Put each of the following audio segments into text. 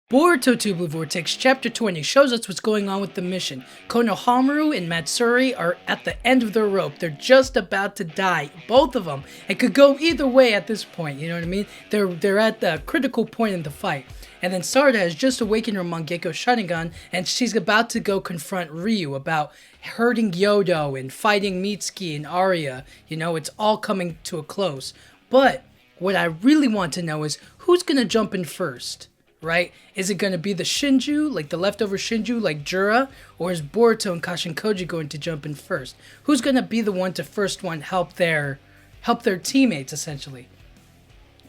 Boruto 2 Blue Vortex Chapter 20 shows us what's going on with the mission. Konohamaru and Matsuri are at the end of their rope. They're just about to die, both of them. It could go either way at this point, you know what I mean? They're at the critical point in the fight. And then Sarada has just awakened her Mangekyo Sharingan, and she's about to go confront Ryu about hurting Yodo and fighting Mitsuki and Arya. You know, it's all coming to a close. But what I really want to know is who's going to jump in first? Right? Is it going to be the Shinju, like the leftover Shinju, like Jura? Or is Boruto and Kashinkoji going to jump in first? Who's going to be the one to first help their teammates, essentially?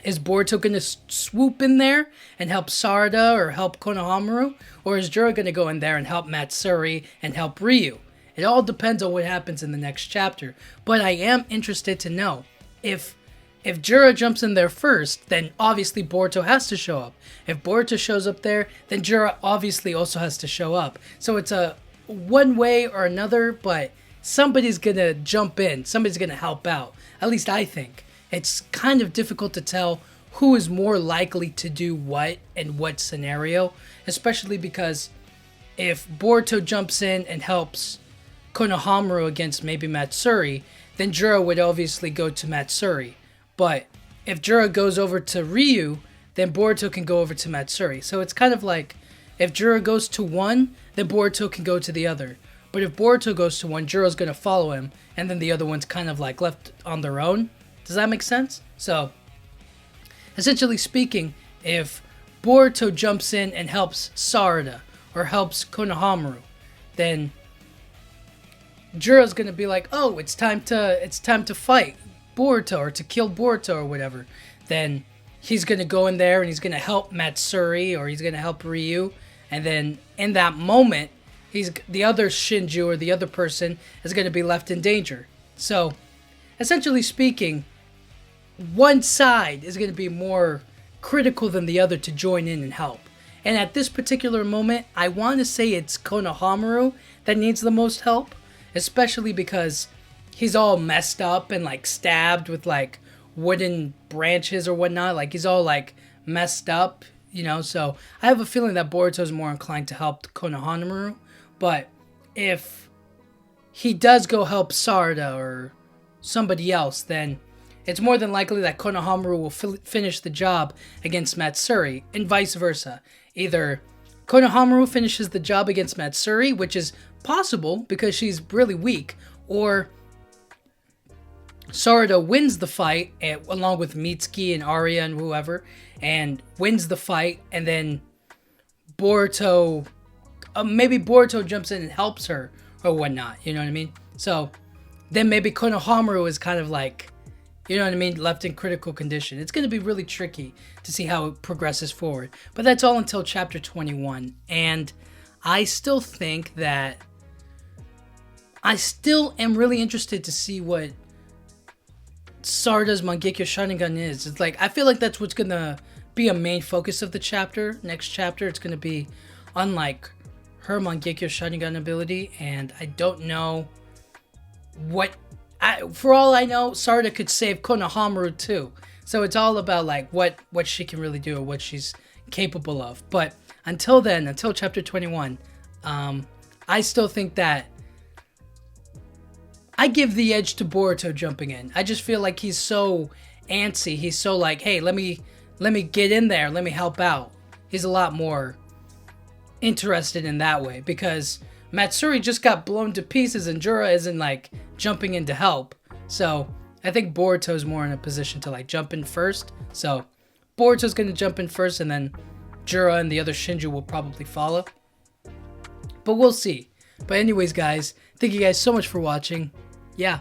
Is Boruto going to swoop in there and help Sarada or help Konohamaru? Or is Jura going to go in there and help Matsuri and help Ryu? It all depends on what happens in the next chapter. But I am interested to know if Jura jumps in there first, then obviously Boruto has to show up. If Boruto shows up there, then Jura obviously also has to show up. So it's a one way or another, but somebody's going to jump in. Somebody's going to help out. At least I think. It's kind of difficult to tell who is more likely to do what in what scenario, especially because if Boruto jumps in and helps Konohamaru against maybe Matsuri, then Jura would obviously go to Matsuri. But if Jura goes over to Ryu, then Boruto can go over to Matsuri. So it's kind of like if Jura goes to one, then Boruto can go to the other. But if Boruto goes to one, Jura's going to follow him, and then the other one's kind of like left on their own. Does that make sense? So, essentially speaking, if Boruto jumps in and helps Sarada or helps Konohamaru, then Jura's going to be like, oh, it's time to fight Boruto or to kill Boruto or whatever. Then he's going to go in there and he's going to help Matsuri or he's going to help Ryu. And then in that moment, the other Shinju or the other person is going to be left in danger. So, essentially speaking, one side is going to be more critical than the other to join in and help. And at this particular moment, I want to say it's Konohamaru that needs the most help, especially because he's all messed up and like stabbed with like wooden branches or whatnot. Like he's all like messed up, you know. So I have a feeling that Boruto's more inclined to help Konohamaru. But if he does go help Sarada or somebody else, then it's more than likely that Konohamaru will finish the job against Matsuri and vice versa. Either Konohamaru finishes the job against Matsuri, which is possible because she's really weak, or Sarada wins the fight along with Mitsuki and Arya and whoever, and wins the fight, and then Boruto, maybe Boruto jumps in and helps her or whatnot, you know what I mean? So then maybe Konohamaru is kind of like, you know what I mean, left in critical condition. It's going to be really tricky to see how it progresses forward. But that's all until chapter 21. And I still think that I still am really interested to see what Sarada's Mangekyo Sharingan is. It's like, I feel like that's what's going to be a main focus of the chapter. Next chapter, it's going to be unlike her Mangekyo Sharingan ability. And I don't know what... for all I know, Sarada could save Konohamaru too. So it's all about like what she can really do or what she's capable of. But until then, until chapter 21, I still think that I give the edge to Boruto jumping in. I just feel like he's so antsy. He's so like, hey, let me get in there. Let me help out. He's a lot more interested in that way because Matsuri just got blown to pieces and Jura isn't like jumping in to help. So I think Boruto's more in a position to like jump in first. So Boruto's going to jump in first and then Jura and the other Shinju will probably follow. But we'll see. But anyways, guys, thank you guys so much for watching. Yeah.